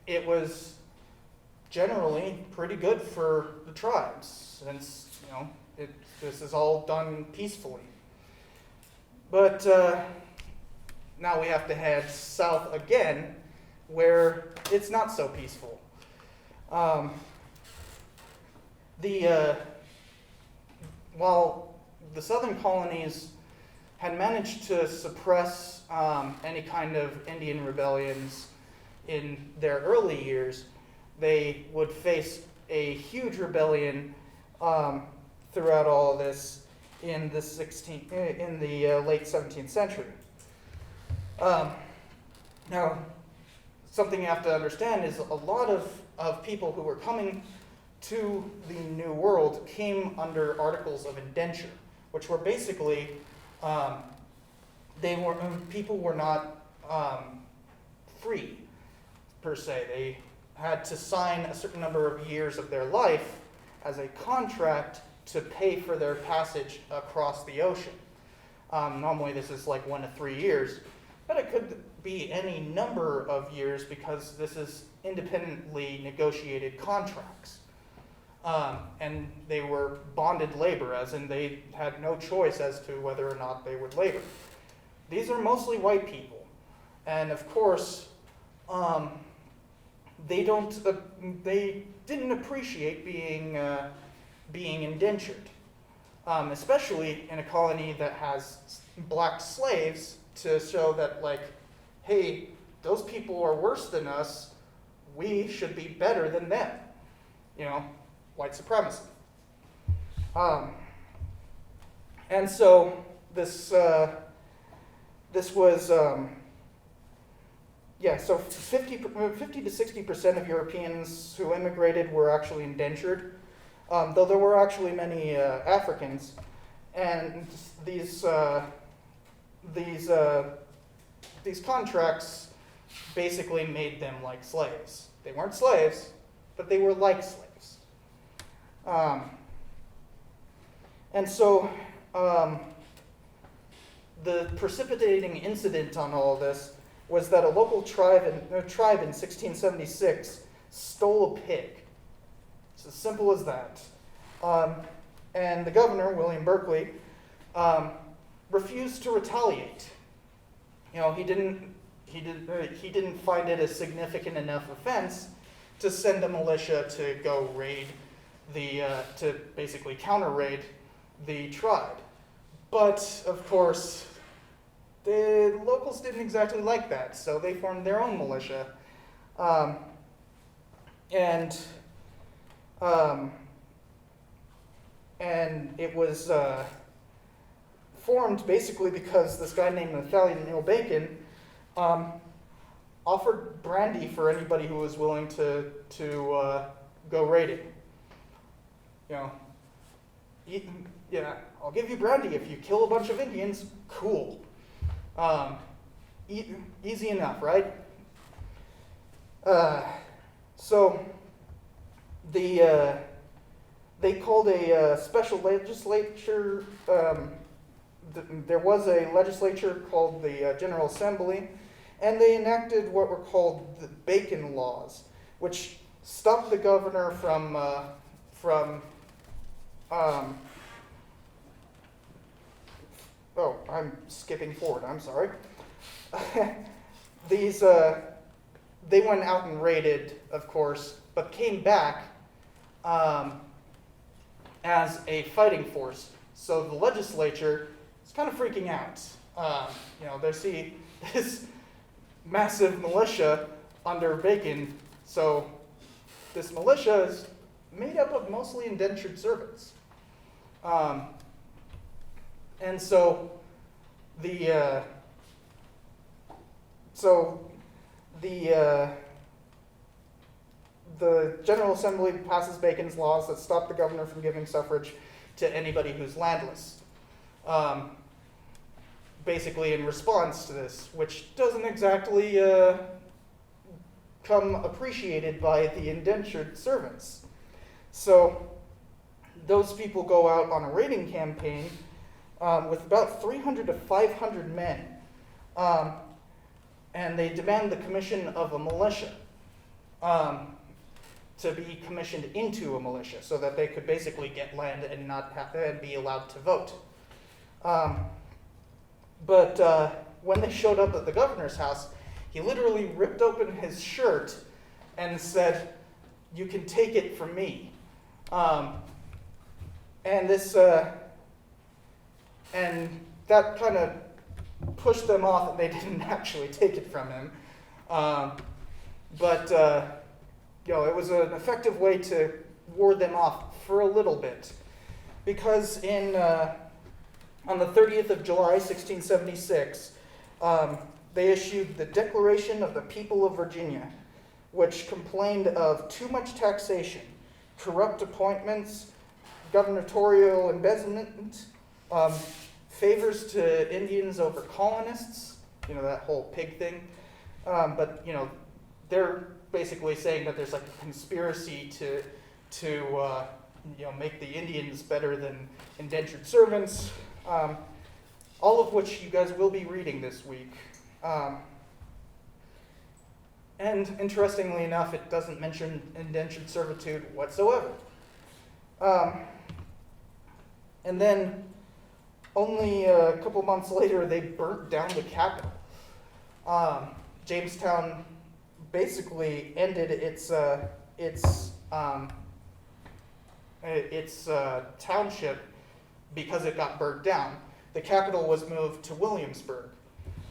[SPEAKER 1] it was generally pretty good for the tribes, since this is all done peacefully. But now we have to head south again, where it's not so peaceful. While the southern colonies had managed to suppress any kind of Indian rebellions in their early years, they would face a huge rebellion throughout all of this in the late 17th century. Now, something you have to understand is a lot of people who were coming to the New World came under articles of indenture, which were basically people were not free per se. They had to sign a certain number of years of their life as a contract to pay for their passage across the ocean. Normally this is like 1 to 3 years, but it could be any number of years because this is independently negotiated contracts. And they were bonded labor, as in they had no choice as to whether or not they would labor. These are mostly white people, and of course, they didn't appreciate being indentured, especially in a colony that has black slaves, to show that, like, hey, those people are worse than us, we should be better than them. White supremacy. And so this was, so 50 to 60% of Europeans who immigrated were actually indentured, though there were actually many Africans, and these contracts basically made them like slaves. They weren't slaves, but they were like slaves. And so the precipitating incident on all this was that a local tribe in 1676 stole a pig. It's as simple as that. And the governor, William Berkeley, refused to retaliate. He didn't find it a significant enough offense to send a militia to go raid to basically counter-raid the tribe. But, of course, the locals didn't exactly like that, so they formed their own militia. And it was formed basically because this guy named Nathaniel Bacon offered brandy for anybody who was willing to go raiding. I'll give you brandy if you kill a bunch of Indians. Cool. Easy enough, right? So they called a special legislature. There was a legislature called the General Assembly, and they enacted what were called the Bacon Laws, which stopped the governor from I'm skipping forward, I'm sorry. They went out and raided, of course, but came back as a fighting force. So the legislature is kind of freaking out. They see this massive militia under Bacon. So this militia is made up of mostly indentured servants. And so the General Assembly passes Bacon's laws that stop the governor from giving suffrage to anybody who's landless. Basically in response to this, which doesn't exactly come appreciated by the indentured servants. So those people go out on a raiding campaign with about 300 to 500 men, and they demand the commission of a militia to be commissioned into a militia so that they could basically get land and not have and be allowed to vote. But when they showed up at the governor's house, he literally ripped open his shirt and said, "You can take it from me." And that kind of pushed them off, and they didn't actually take it from him. But it was an effective way to ward them off for a little bit, because on the 30th of July, 1676, they issued the Declaration of the People of Virginia, which complained of too much taxation, corrupt appointments, gubernatorial embezzlement, favors to Indians over colonists, that whole pig thing. But they're basically saying that there's like a conspiracy to make the Indians better than indentured servants, all of which you guys will be reading this week. And interestingly enough, it doesn't mention indentured servitude whatsoever. And then only a couple months later, they burnt down the Capitol. Jamestown basically ended its township because it got burnt down. The capital was moved to Williamsburg,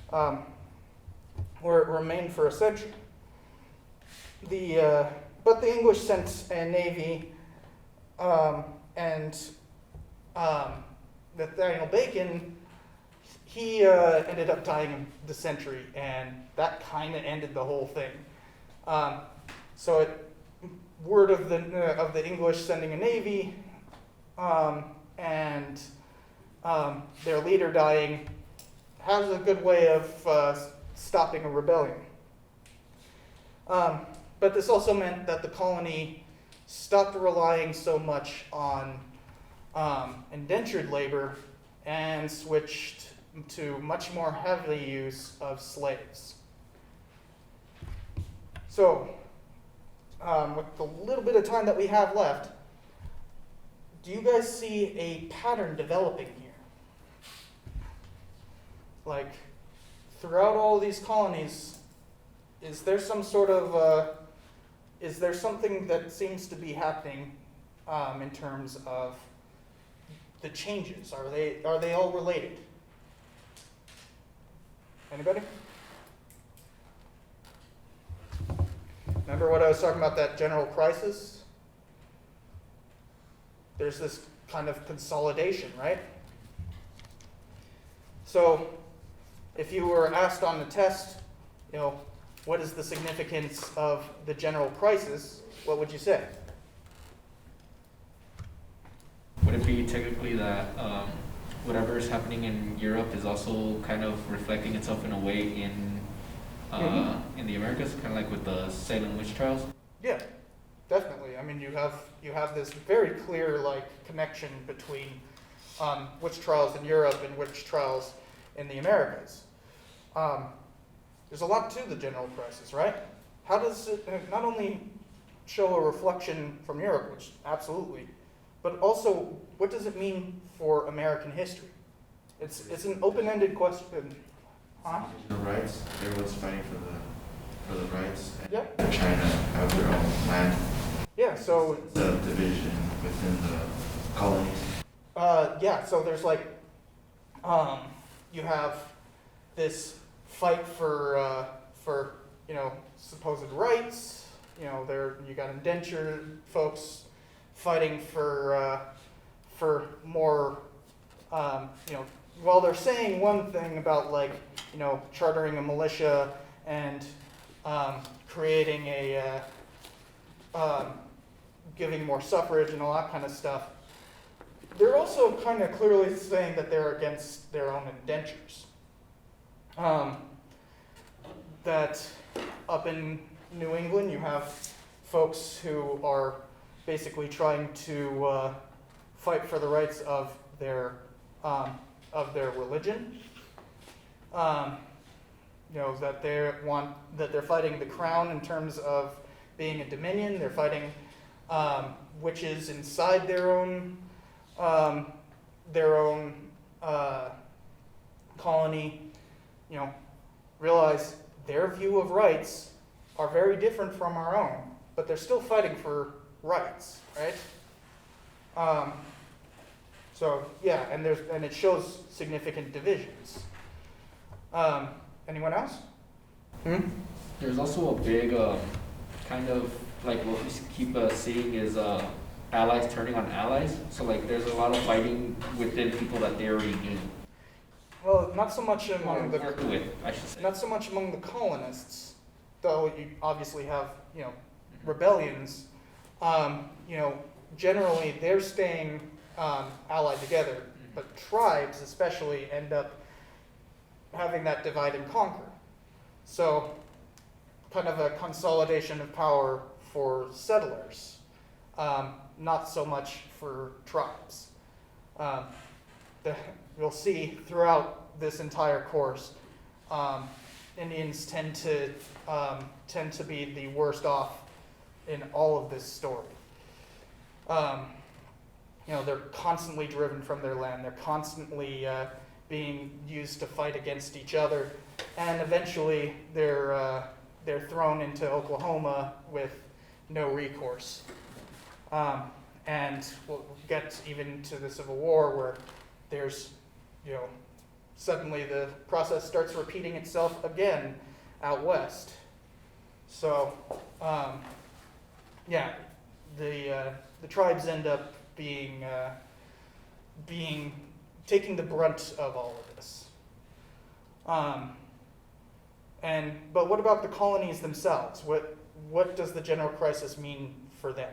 [SPEAKER 1] where it remained for a century. But the English sent a navy, and Nathaniel Bacon, he ended up dying in the century, and that kind of ended the whole thing. So word of the English sending a navy, and their leader dying has a good way of stopping a rebellion. But this also meant that the colony stopped relying so much on indentured labor and switched to much more heavy use of slaves. So, with the little bit of time that we have left, do you guys see a pattern developing here? Like, throughout all these colonies, is there some sort of, is there something that seems to be happening in terms of the changes? Are they all related? Anybody? Remember what I was talking about, that general crisis? There's this kind of consolidation, right? So, if you were asked on the test, what is the significance of the general crisis, what would you say?
[SPEAKER 2] Would it be technically that whatever is happening in Europe is also kind of reflecting itself in a way in the Americas, kind of like with the Salem witch trials?
[SPEAKER 1] Yeah, definitely. I mean, you have this very clear connection between witch trials in Europe and witch trials in the Americas. There's a lot to the general crisis, right? How does it not only show a reflection from Europe, which absolutely, but also what does it mean for American history? It's an open-ended question. Huh?
[SPEAKER 3] The rights, everyone's fighting for the rights.
[SPEAKER 1] Yeah.
[SPEAKER 3] China have their own land.
[SPEAKER 1] Yeah, so
[SPEAKER 3] The division within the colonies.
[SPEAKER 1] yeah, so there's you have this fight for supposed rights. You got indentured folks fighting for more. While they're saying one thing about chartering a militia and creating a giving more suffrage and all that kind of stuff, they're also kind of clearly saying that they're against their own indentures. That up in New England, you have folks who are basically trying to fight for the rights of their religion. That they're fighting the crown in terms of being a dominion. They're fighting witches inside their own colony. You know, realize their view of rights are very different from our own, but they're still fighting for rights, right? So yeah, and it shows significant divisions. Anyone else?
[SPEAKER 2] There's also a big kind of like what we keep seeing is allies turning on allies. So like there's a lot of fighting within people that they already knew.
[SPEAKER 1] Well, not so much among
[SPEAKER 2] I should say.
[SPEAKER 1] not so much among the colonists, though you obviously have, you know, rebellions. You know, generally they're staying allied together, but tribes especially end up having that divide and conquer. So, kind of a consolidation of power for settlers, not so much for tribes. You'll see throughout this entire course, Indians tend to be the worst off in all of this story. You know, they're constantly driven from their land. They're constantly being used to fight against each other, and eventually they're thrown into Oklahoma with no recourse. And we'll get even to the Civil War where there's, you know, suddenly the process starts repeating itself again out west. So, yeah, the tribes end up taking the brunt of all of this. But what about the colonies themselves? What does the general crisis mean for them?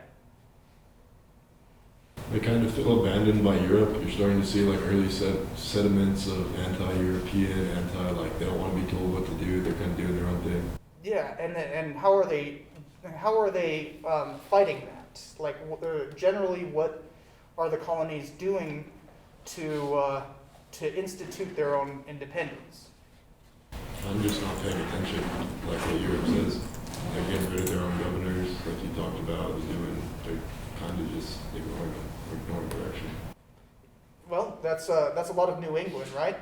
[SPEAKER 4] They kind of feel abandoned by Europe. You're starting to see like early sediments of anti-European, like they don't want to be told what to do. They're kind of doing their own thing.
[SPEAKER 1] Yeah, and how are they fighting that? Like generally, what are the colonies doing to institute their own independence?
[SPEAKER 4] I'm just not paying attention, like what Europe says. They're getting rid of their own governors, like you talked about, they're kind of just ignoring direction.
[SPEAKER 1] Well, that's a lot of New England, right?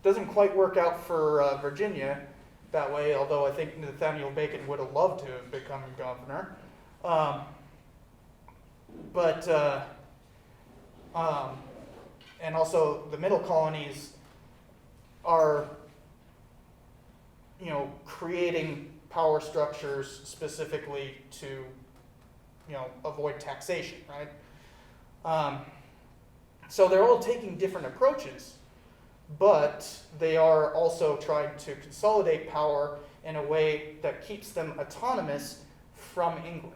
[SPEAKER 1] Doesn't quite work out for Virginia that way, although I think Nathaniel Bacon would have loved to have become governor. And also the middle colonies are, you know, creating power structures specifically to, you know, avoid taxation, right? So they're all taking different approaches, but they are also trying to consolidate power in a way that keeps them autonomous from England.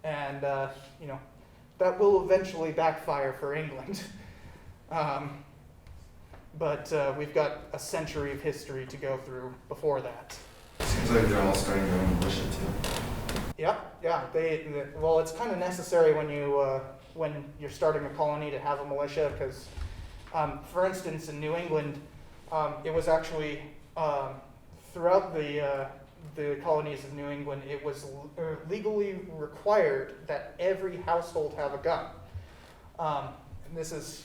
[SPEAKER 1] And, you know, that will eventually backfire for England. But we've got a century of history to go through before that.
[SPEAKER 3] Seems like they're all starting their own militia too.
[SPEAKER 1] Yep, yeah. Well, it's kind of necessary when you're starting a colony to have a militia, because, for instance, in New England, it was actually throughout the colonies of New England, it was legally required that every household have a gun. And this is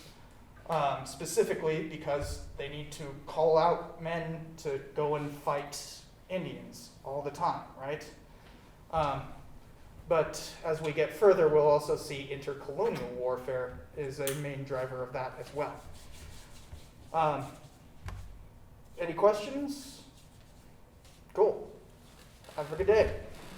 [SPEAKER 1] specifically because they need to call out men to go and fight Indians all the time, right? But as we get further, we'll also see intercolonial warfare is a main driver of that as well. Any questions? Cool. Have a good day.